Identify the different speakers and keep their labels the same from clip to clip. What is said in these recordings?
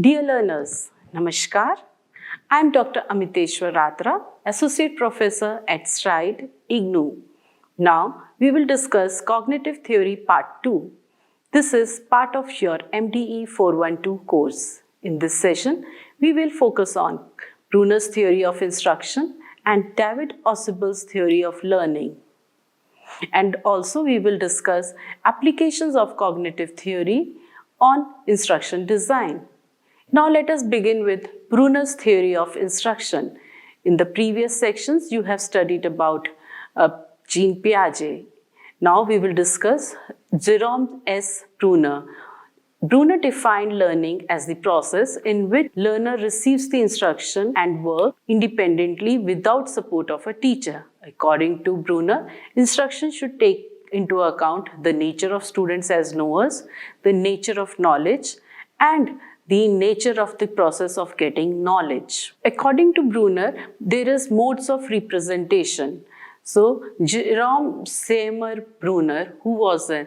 Speaker 1: Dear learners, Namaskar. I am Dr. Amiteshwar Ratra, Associate Professor at STRIDE, IGNOU. Now, we will discuss Cognitive Theory Part 2. This is part of your MDE 412 course. In this session, we will focus on Bruner's theory of instruction and David Ausubel's theory of learning. And also, we will discuss applications of cognitive theory on instruction design. Now let us begin with Bruner's theory of instruction. In the previous sections, you have studied about Jean Piaget. Now we will discuss Jerome S. Bruner. Bruner defined learning as the process in which learner receives the instruction and work independently without support of a teacher. According to Bruner, instruction should take into account the nature of students as knowers, the nature of knowledge, and the nature of the process of getting knowledge. According to Bruner, there is modes of representation. So, Jerome Seymour Bruner, who was an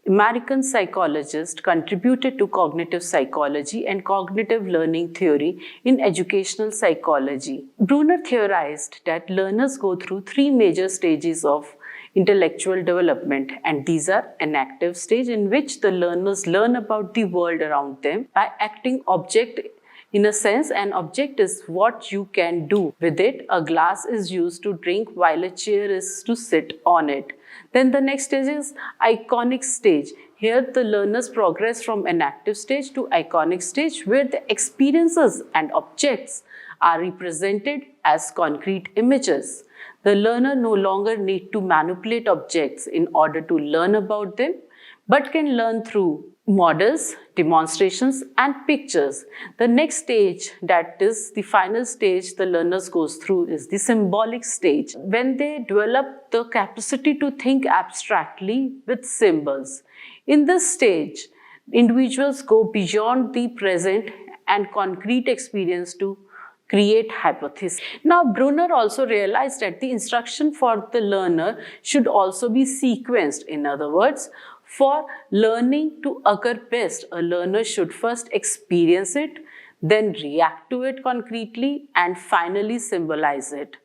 Speaker 1: American psychologist, contributed to cognitive psychology and cognitive learning theory in educational psychology. Bruner theorized that learners go through three major stages of intellectual development, and these are an active stage in which the learners learn about the world around them by acting object. In a sense, an object is what you can do with it. A glass is used to drink while a chair is to sit on it. Then the next stage is iconic stage. Here the learners progress from an active stage to iconic stage where the experiences and objects are represented as concrete images. The learner no longer needs to manipulate objects in order to learn about them, but can learn through models, demonstrations, and pictures. The next stage, that is the final stage the learners goes through, is the symbolic stage, when they develop the capacity to think abstractly with symbols. In this stage, individuals go beyond the present and concrete experience to create hypotheses. Now, Bruner also realized that the instruction for the learner should also be sequenced. In other words, for learning to occur best, a learner should first experience it, then react to it concretely, and finally symbolize it.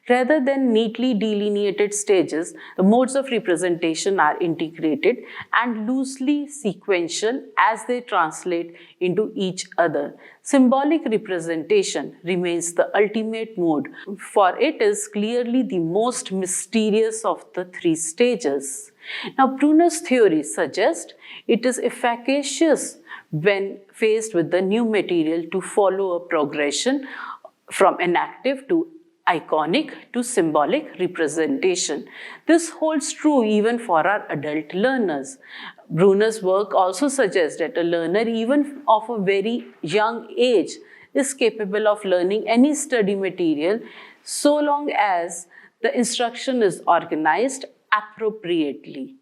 Speaker 1: Rather than neatly delineated stages, the modes of representation are integrated and loosely sequential as they translate into each other. Symbolic representation remains the ultimate mode, for it is clearly the most mysterious of the three stages. Now, Bruner's theory suggests it is efficacious when faced with the new material to follow a progression from inactive to iconic to symbolic representation. This holds true even for our adult learners. Bruner's work also suggests that a learner, even of a very young age, is capable of learning any study material so long as the instruction is organized appropriately.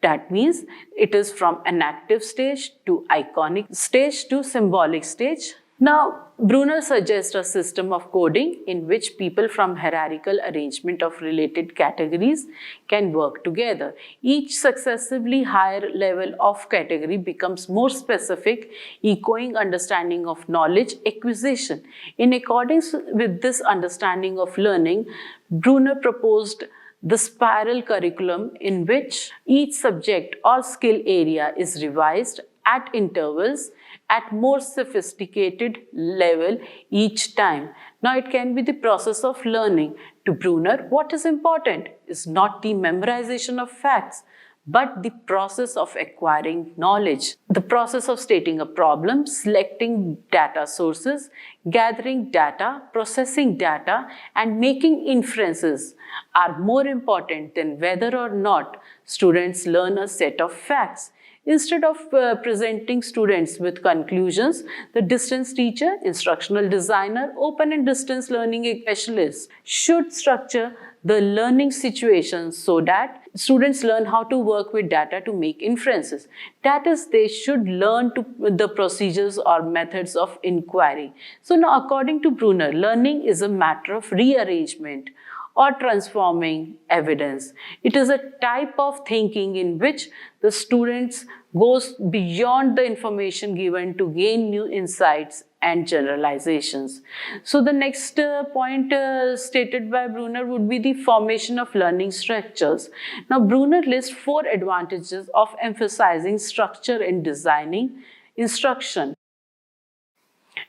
Speaker 1: That means it is from an active stage to iconic stage to symbolic stage. Now, Bruner suggests a system of coding in which people from hierarchical arrangement of related categories can work together. Each successively higher level of category becomes more specific, echoing understanding of knowledge acquisition. In accordance with this understanding of learning, Bruner proposed the spiral curriculum in which each subject or skill area is revised at intervals at more sophisticated level each time. Now, it can be the process of learning. To Bruner, what is important is not the memorization of facts, but the process of acquiring knowledge. The process of stating a problem, selecting data sources, gathering data, processing data, and making inferences are more important than whether or not students learn a set of facts. Instead of presenting students with conclusions, the distance teacher, instructional designer, open and distance learning specialist should structure the learning situations so that students learn how to work with data to make inferences. That is, they should learn the procedures or methods of inquiry. So now, according to Bruner, learning is a matter of rearrangement or transforming evidence. It is a type of thinking in which the students goes beyond the information given to gain new insights and generalizations. So the next point stated by Bruner would be the formation of learning structures. Now Bruner lists 4 advantages of emphasizing structure in designing instruction.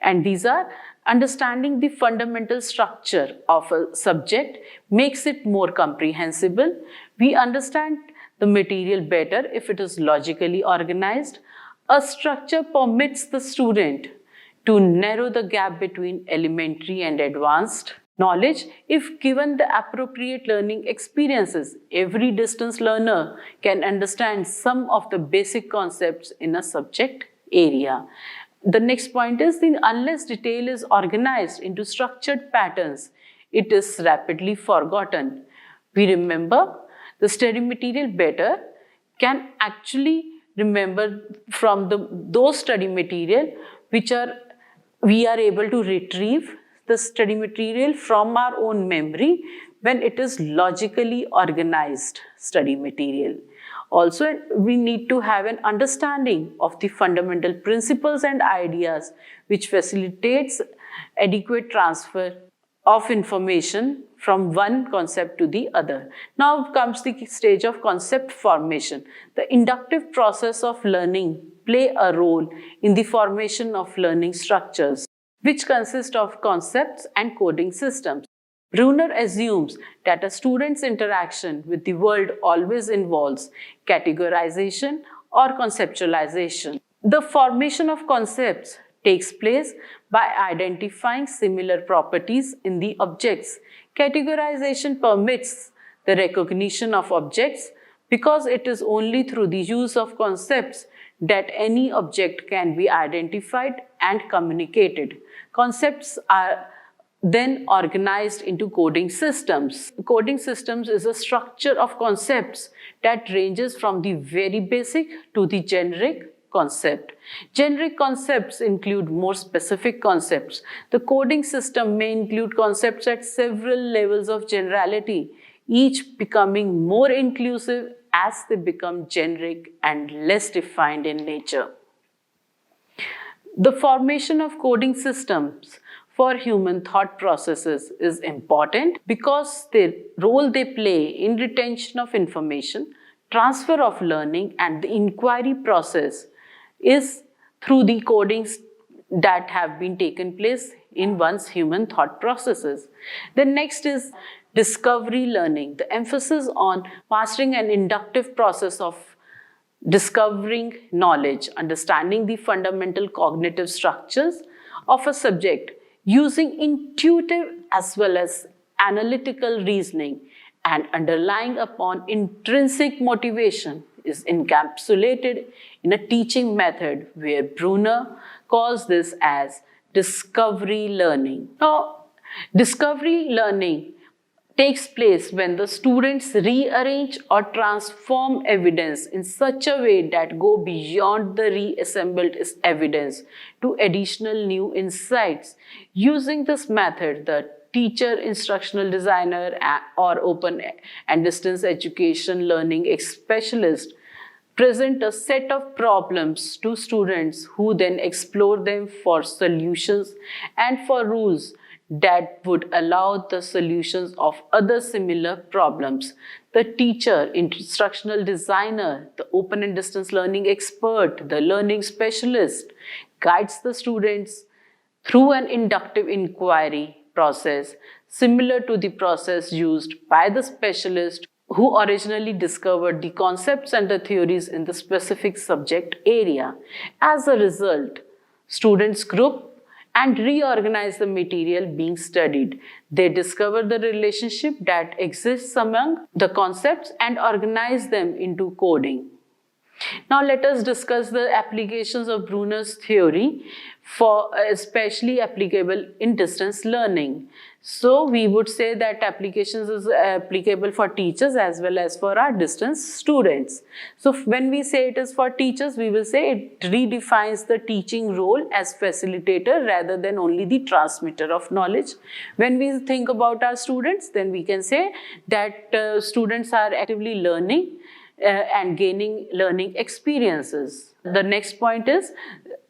Speaker 1: And these are: understanding the fundamental structure of a subject makes it more comprehensible. We understand the material better if it is logically organized. A structure permits the student to narrow the gap between elementary and advanced knowledge if given the appropriate learning experiences. Every distance learner can understand some of the basic concepts in a subject area. The next point is that unless detail is organized into structured patterns, it is rapidly forgotten. We remember the study material better can actually remember from those study material which we are able to retrieve the study material from our own memory when it is logically organized study material. Also, we need to have an understanding of the fundamental principles and ideas which facilitates adequate transfer of information from one concept to the other. Now comes the stage of concept formation. The inductive process of learning play a role in the formation of learning structures, which consist of concepts and coding systems. Bruner assumes that a student's interaction with the world always involves categorization or conceptualization. The formation of concepts takes place by identifying similar properties in the objects. Categorization permits the recognition of objects because it is only through the use of concepts that any object can be identified and communicated. Concepts are then organized into coding systems. Coding systems is a structure of concepts that ranges from the very basic to the generic concept. Generic concepts include more specific concepts. The coding system may include concepts at several levels of generality, each becoming more inclusive as they become generic and less defined in nature. The formation of coding systems for human thought processes is important because the role they play in retention of information, transfer of learning, and the inquiry process is through the codings that have been taken place in one's human thought processes. The next is discovery learning. The emphasis on mastering an inductive process of discovering knowledge, understanding the fundamental cognitive structures of a subject using intuitive as well as analytical reasoning and underlying upon intrinsic motivation is encapsulated in a teaching method where Bruner calls this as discovery learning. Now, discovery learning takes place when the students rearrange or transform evidence in such a way that go beyond the reassembled evidence to additional new insights. Using this method, the teacher, instructional designer, or open and distance education learning specialist present a set of problems to students who then explore them for solutions and for rules that would allow the solutions of other similar problems. The teacher, instructional designer, the open and distance learning expert, the learning specialist guides the students through an inductive inquiry process similar to the process used by the specialist who originally discovered the concepts and the theories in the specific subject area. As a result, students group and reorganize the material being studied. They discover the relationship that exists among the concepts and organize them into coding. Now let us discuss the applications of Bruner's theory for especially applicable in distance learning. So we would say that applications is applicable for teachers as well as for our distance students. So when we say it is for teachers, we will say it redefines the teaching role as facilitator rather than only the transmitter of knowledge. When we think about our students, then we can say that students are actively learning and gaining learning experiences. The next point is,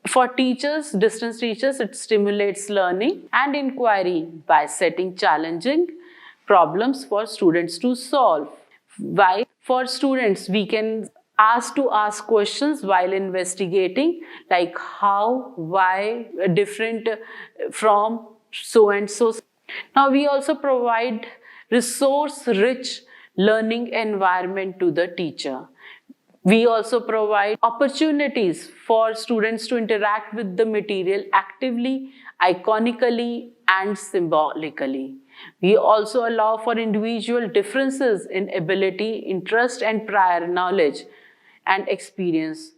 Speaker 1: for teachers, distance teachers, it stimulates learning and inquiry by setting challenging problems for students to solve. Why? For students, we can ask questions while investigating, like how, why, different from so and so. Now, we also provide resource-rich learning environment to the teacher. We also provide opportunities for students to interact with the material actively, iconically, and symbolically. We also allow for individual differences in ability, interest, and prior knowledge and experience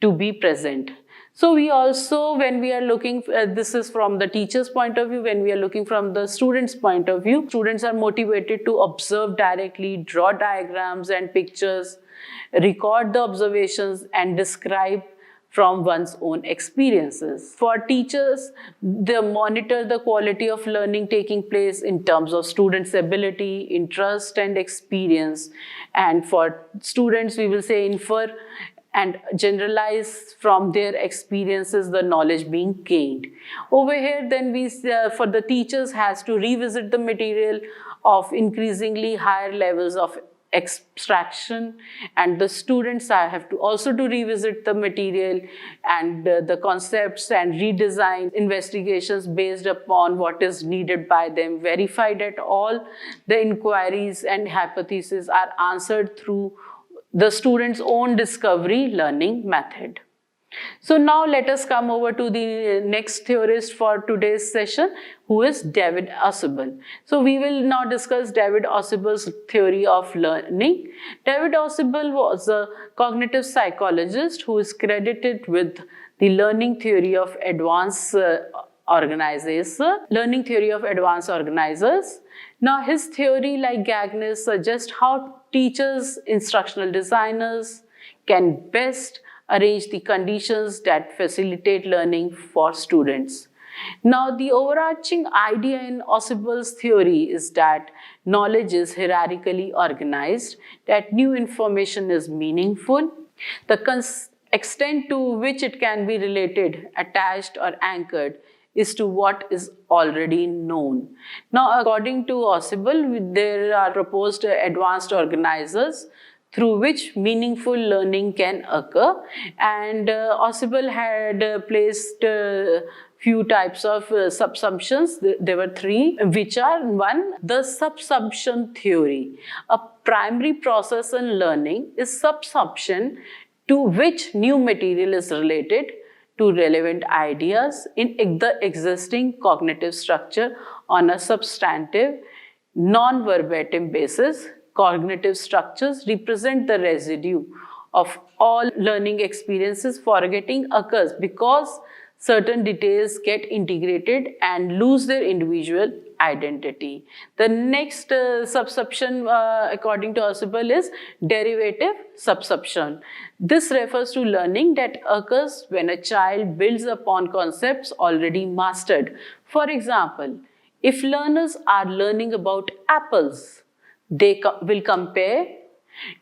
Speaker 1: to be present. So we also, when we are looking, this is from the teacher's point of view, when we are looking from the student's point of view, students are motivated to observe directly, draw diagrams and pictures, record the observations, and describe from one's own experiences. For teachers, they monitor the quality of learning taking place in terms of students' ability, interest, and experience. And for students, we will say infer and generalize from their experiences the knowledge being gained. Over here, then for the teachers has to revisit the material of increasingly higher levels of abstraction, and the students have to also to revisit the material and the concepts and redesign investigations based upon what is needed by them, verify that all the inquiries and hypotheses are answered through the student's own discovery learning method. So now let us come over to the next theorist for today's session, who is David Ausubel. So we will now discuss David Ausubel's theory of learning. David Ausubel was a cognitive psychologist who is credited with the learning theory of advanced organizers. Now his theory, like Gagner's, suggests how teachers, instructional designers can best arrange the conditions that facilitate learning for students. Now, the overarching idea in Ausubel's theory is that knowledge is hierarchically organized, that new information is meaningful, the extent to which it can be related, attached, or anchored is to what is already known. Now, according to Ausubel, there are proposed advanced organizers through which meaningful learning can occur, and Ausubel had placed few types of subsumptions. There were three, which are: one, the subsumption theory. A primary process in learning is subsumption, to which new material is related to relevant ideas in the existing cognitive structure on a substantive, non-verbatim basis. Cognitive structures represent the residue of all learning experiences. Forgetting occurs because certain details get integrated and lose their individual identity. The next subsumption, according to Ausubel, is derivative subsumption. This refers to learning that occurs when a child builds upon concepts already mastered. For example, if learners are learning about apples, they will compare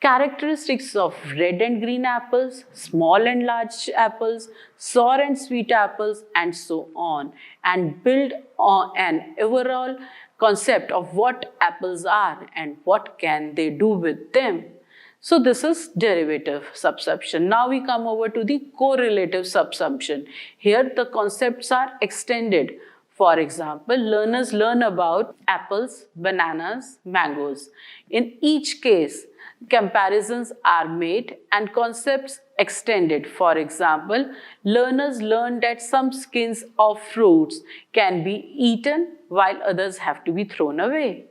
Speaker 1: characteristics of red and green apples, small and large apples, sour and sweet apples, and so on, and build on an overall concept of what apples are and what can they do with them. So this is derivative subsumption. Now we come over to the correlative subsumption. Here the concepts are extended. For example, learners learn about apples, bananas, mangoes. In each case, comparisons are made and concepts extended. For example, learners learn that some skins of fruits can be eaten while others have to be thrown away.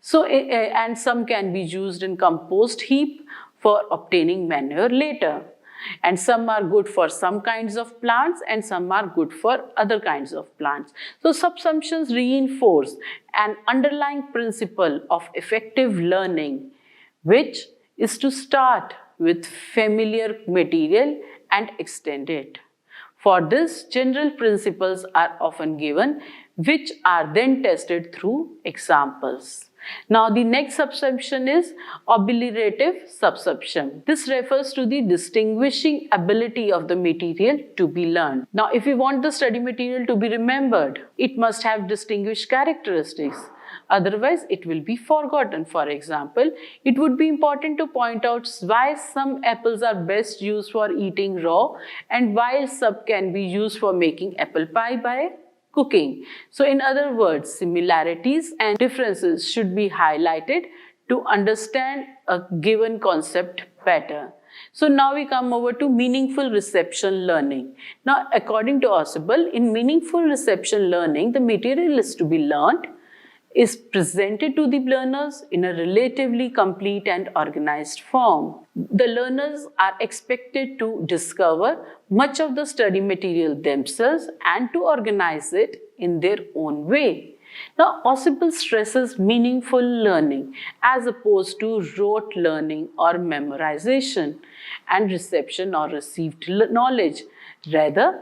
Speaker 1: So, and some can be used in compost heap for obtaining manure later. And some are good for some kinds of plants and some are good for other kinds of plants. So subsumptions reinforce an underlying principle of effective learning, which is to start with familiar material and extend it. For this, general principles are often given, which are then tested through examples. Now the next subsumption is obliterative subsumption. This refers to the distinguishing ability of the material to be learned. Now if we want the study material to be remembered, it must have distinguished characteristics. Otherwise, it will be forgotten. For example, it would be important to point out why some apples are best used for eating raw and why some can be used for making apple pie by cooking. So in other words, similarities and differences should be highlighted to understand a given concept better. So now we come over to meaningful reception learning. Now according to Ausubel, in meaningful reception learning, the material is to be learned, is presented to the learners in a relatively complete and organized form. The learners are expected to discover much of the study material themselves and to organize it in their own way. Now, Ausubel stresses meaningful learning as opposed to rote learning or memorization and reception or received knowledge. Rather,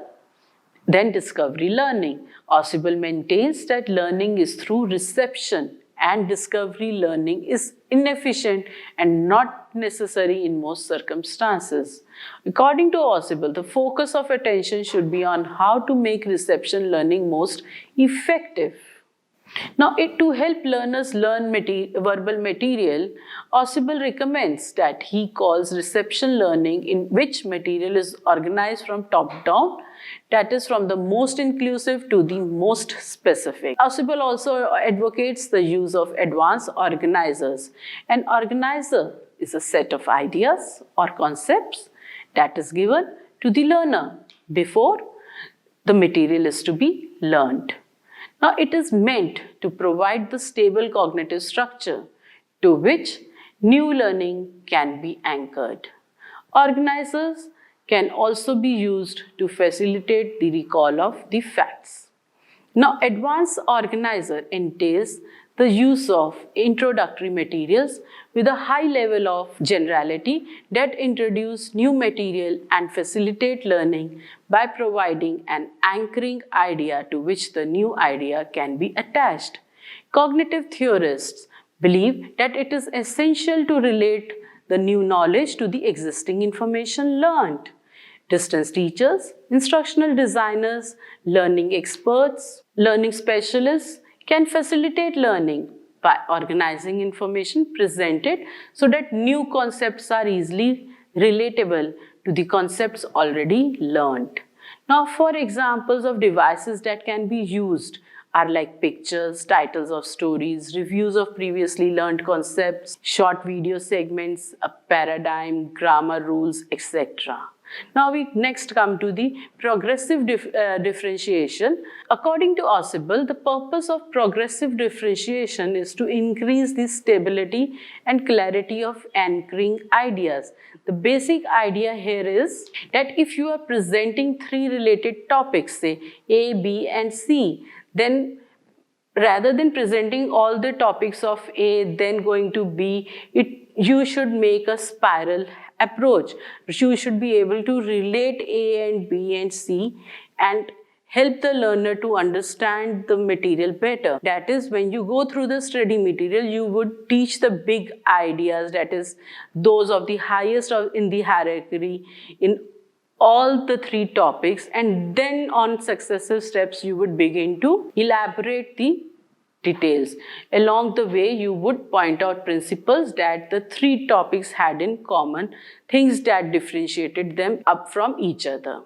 Speaker 1: than discovery learning. Ausubel maintains that learning is through reception and discovery learning is inefficient and not necessary in most circumstances. According to Ausubel, the focus of attention should be on how to make reception learning most effective. Now, to help learners learn verbal material, Ausubel recommends that he calls reception learning in which material is organized from top down, that is from the most inclusive to the most specific. Ausubel also advocates the use of advanced organizers. An organizer is a set of ideas or concepts that is given to the learner before the material is to be learned. Now, it is meant to provide the stable cognitive structure to which new learning can be anchored. Organizers can also be used to facilitate the recall of the facts. Now, advanced organizer entails the use of introductory materials with a high level of generality that introduce new material and facilitate learning by providing an anchoring idea to which the new idea can be attached. Cognitive theorists believe that it is essential to relate the new knowledge to the existing information learned. Distance teachers, instructional designers, learning experts, learning specialists can facilitate learning by organizing information presented so that new concepts are easily relatable to the concepts already learned. Now, for examples of devices that can be used are like pictures, titles of stories, reviews of previously learned concepts, short video segments, a paradigm, grammar rules, etc. Now we next come to the progressive differentiation. According to Ausubel, the purpose of progressive differentiation is to increase the stability and clarity of anchoring ideas. The basic idea here is that if you are presenting three related topics, say A, B and C, then rather than presenting all the topics of A, then going to B, you should make a spiral approach. You should be able to relate A and B and C and help the learner to understand the material better. That is, when you go through the study material, you would teach the big ideas, that is, those of the highest in the hierarchy in all the three topics, and then on successive steps you would begin to elaborate the details. Along the way, you would point out principles that the three topics had in common, things that differentiated them up from each other.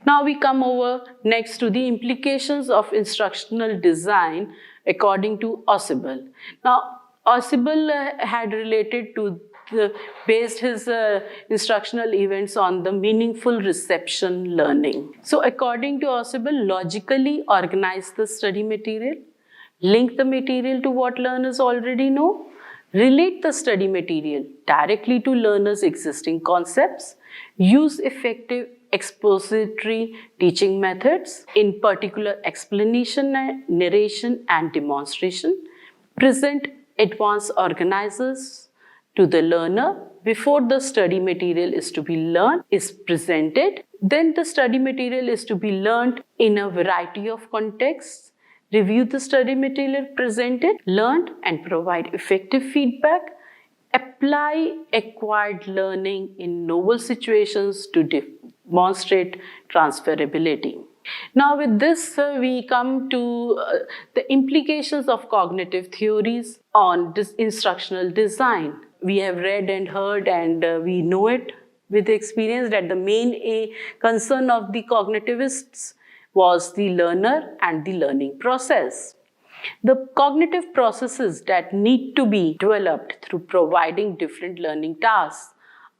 Speaker 1: Now we come over next to the implications of instructional design according to Ausubel. Now, Ausubel had related to based his instructional events on the meaningful reception learning. So according to Ausubel, logically organize the study material, link the material to what learners already know, relate the study material directly to learners' existing concepts, use effective expository teaching methods, in particular explanation, narration and demonstration, present advanced organizers to the learner before the study material is to be learned, is presented. Then the study material is to be learned in a variety of contexts. review the study material presented, learned, and provide effective feedback. Apply acquired learning in novel situations to demonstrate transferability. Now with this, we come to the implications of cognitive theories on instructional design. We have read and heard and we know it with experience that the main concern of the cognitivists was the learner and the learning process. The cognitive processes that need to be developed through providing different learning tasks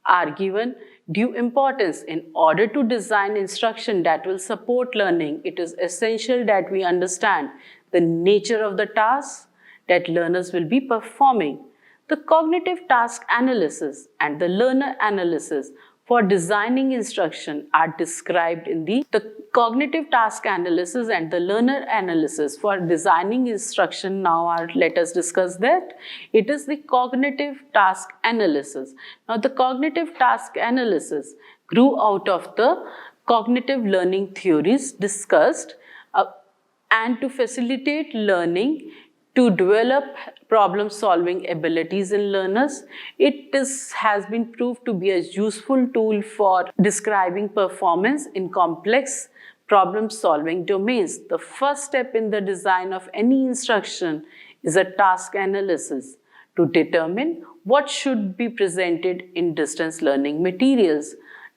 Speaker 1: are given due importance. In order to design instruction that will support learning, it is essential that we understand the nature of the tasks that learners will be performing. The cognitive task analysis and the learner analysis for designing instruction are described in the cognitive task analysis and the learner analysis for designing instruction now are, let us discuss that. It is the cognitive task analysis. Now the cognitive task analysis grew out of the cognitive learning theories discussed and to facilitate learning, to develop problem-solving abilities in learners. Has been proved to be a useful tool for describing performance in complex problem-solving domains. The first step in the design of any instruction is a task analysis to determine what should be presented in distance learning materials.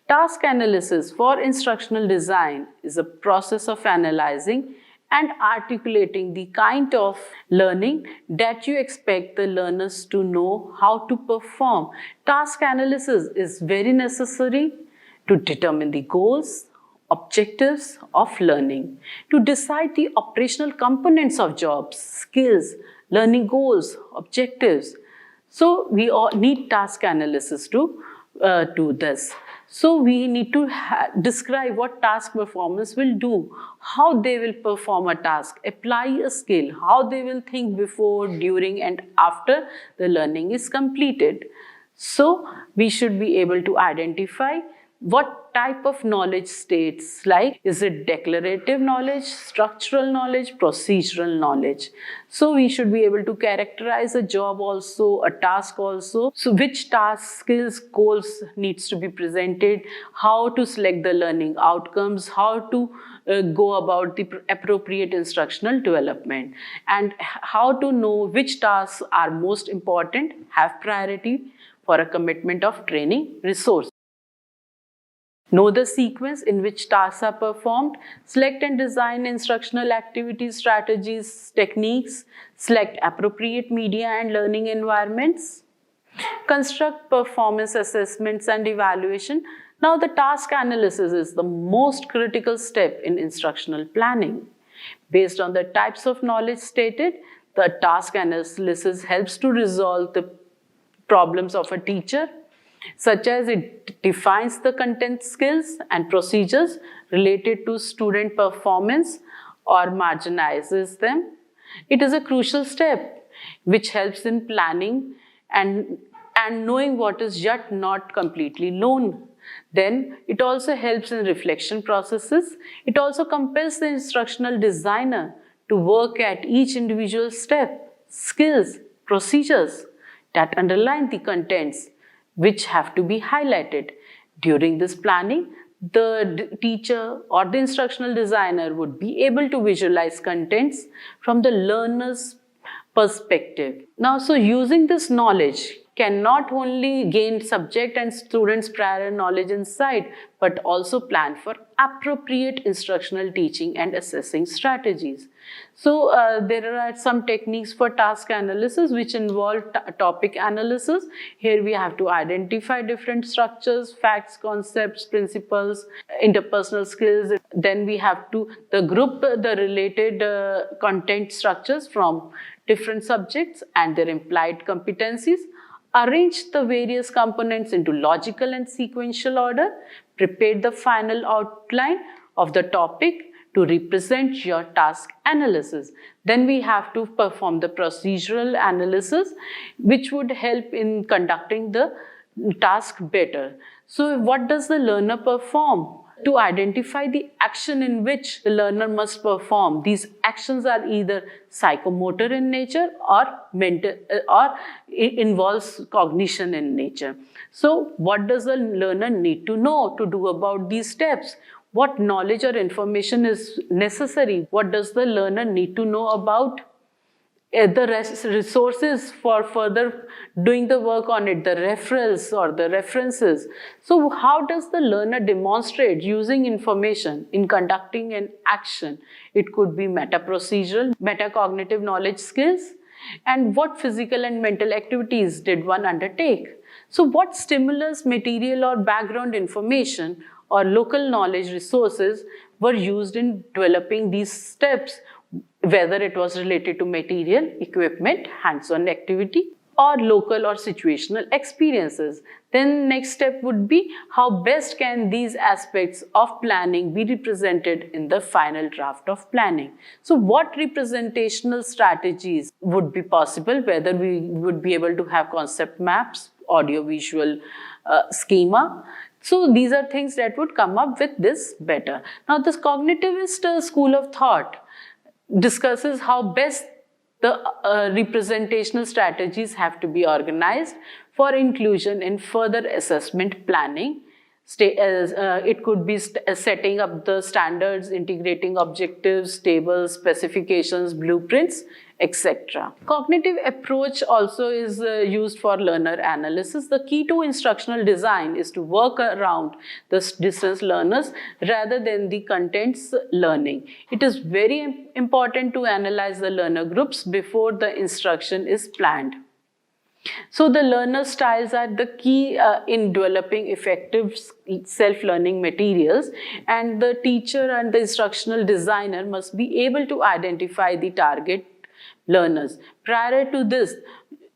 Speaker 1: Task analysis for instructional design is a process of analyzing and articulating the kind of learning that you expect the learners to know how to perform. Task analysis is very necessary to determine the goals, objectives of learning, to decide the operational components of jobs, skills, learning goals, objectives. So we all need task analysis to do this. So we need to describe what task performance will do, how they will perform a task, apply a skill, how they will think before, during and after the learning is completed. So we should be able to identify what type of knowledge states, like is it declarative knowledge, structural knowledge, procedural knowledge. So we should be able to characterize a job also, a task also. So which task, skills, goals needs to be presented, how to select the learning outcomes, how to go about the appropriate instructional development, and how to know which tasks are most important, have priority for a commitment of training resource. Know the sequence in which tasks are performed, select and design instructional activities, strategies, techniques, select appropriate media and learning environments, construct performance assessments and evaluation. Now the task analysis is the most critical step in instructional planning. Based on the types of knowledge stated, the task analysis helps to resolve the problems of a teacher, such as it defines the content, skills and procedures related to student performance or marginalizes them. It is a crucial step which helps in planning and knowing what is yet not completely known. Then it also helps in reflection processes. It also compels the instructional designer to work at each individual step, skills, procedures that underline the contents which have to be highlighted. During this planning, the teacher or the instructional designer would be able to visualize contents from the learner's perspective. Now, so using this knowledge can not only gain subject and students' prior knowledge insight, but also plan for appropriate instructional teaching and assessing strategies. So there are some techniques for task analysis which involve topic analysis. Here we have to identify different structures, facts, concepts, principles, interpersonal skills. Then we have to group the related content structures from different subjects and their implied competencies. Arrange the various components into logical and sequential order. Prepare the final outline of the topic to represent your task analysis. Then we have to perform the procedural analysis, which would help in conducting the task better. So what does the learner perform? to identify the action in which the learner must perform. These actions are either psychomotor in nature or mental, or it involves cognition in nature. So what does the learner need to know to do about these steps? What knowledge or information is necessary? What does the learner need to know about the resources for further doing the work on it, the referrals or the references? So how does the learner demonstrate using information in conducting an action? It could be meta-procedural, metacognitive knowledge skills, and what physical and mental activities did one undertake? So what stimulus, material or background information or local knowledge resources were used in developing these steps, whether it was related to material, equipment, hands-on activity, or local or situational experiences. Then next step would be how best can these aspects of planning be represented in the final draft of planning. So what representational strategies would be possible, whether we would be able to have concept maps, audiovisual schema. So these are things that would come up with this better. Now this cognitivist school of thought discusses how best the representational strategies have to be organized for inclusion in further assessment planning. It could be setting up the standards, integrating objectives, tables, specifications, blueprints, etc. Cognitive approach also is used for learner analysis. The key to instructional design is to work around the distance learners rather than the contents learning. It is very important to analyze the learner groups before the instruction is planned. So the learner styles are the key in developing effective self-learning materials, and the teacher and the instructional designer must be able to identify the target learners. Prior to this,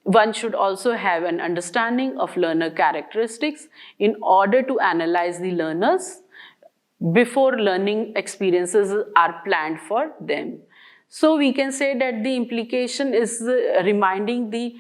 Speaker 1: one should also have an understanding of learner characteristics in order to analyze the learners before learning experiences are planned for them. So we can say that the implication is reminding the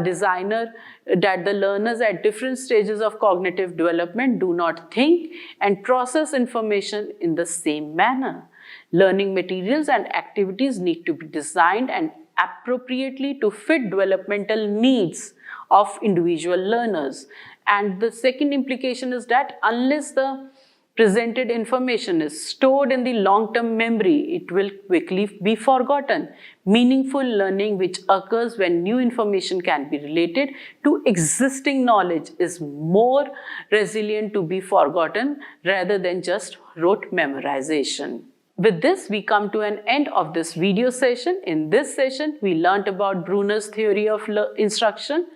Speaker 1: designer that the learners at different stages of cognitive development do not think and process information in the same manner. Learning materials and activities need to be designed and appropriately to fit developmental needs of individual learners. And the second implication is that unless the presented information is stored in the long-term memory, it will quickly be forgotten. Meaningful learning, which occurs when new information can be related to existing knowledge, is more resilient to be forgotten rather than just rote memorization. With this, we come to an end of this video session. In this session, we learnt about Bruner's theory of instruction,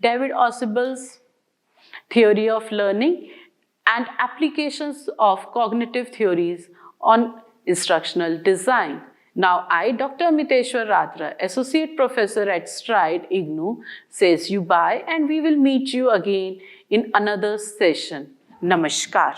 Speaker 1: David Ausubel's theory of learning, and applications of cognitive theories on instructional design. Now I, Dr. Amiteshwar Ratra, Associate Professor at Stride, IGNOU, says you bye, and we will meet you again in another session. Namaskar.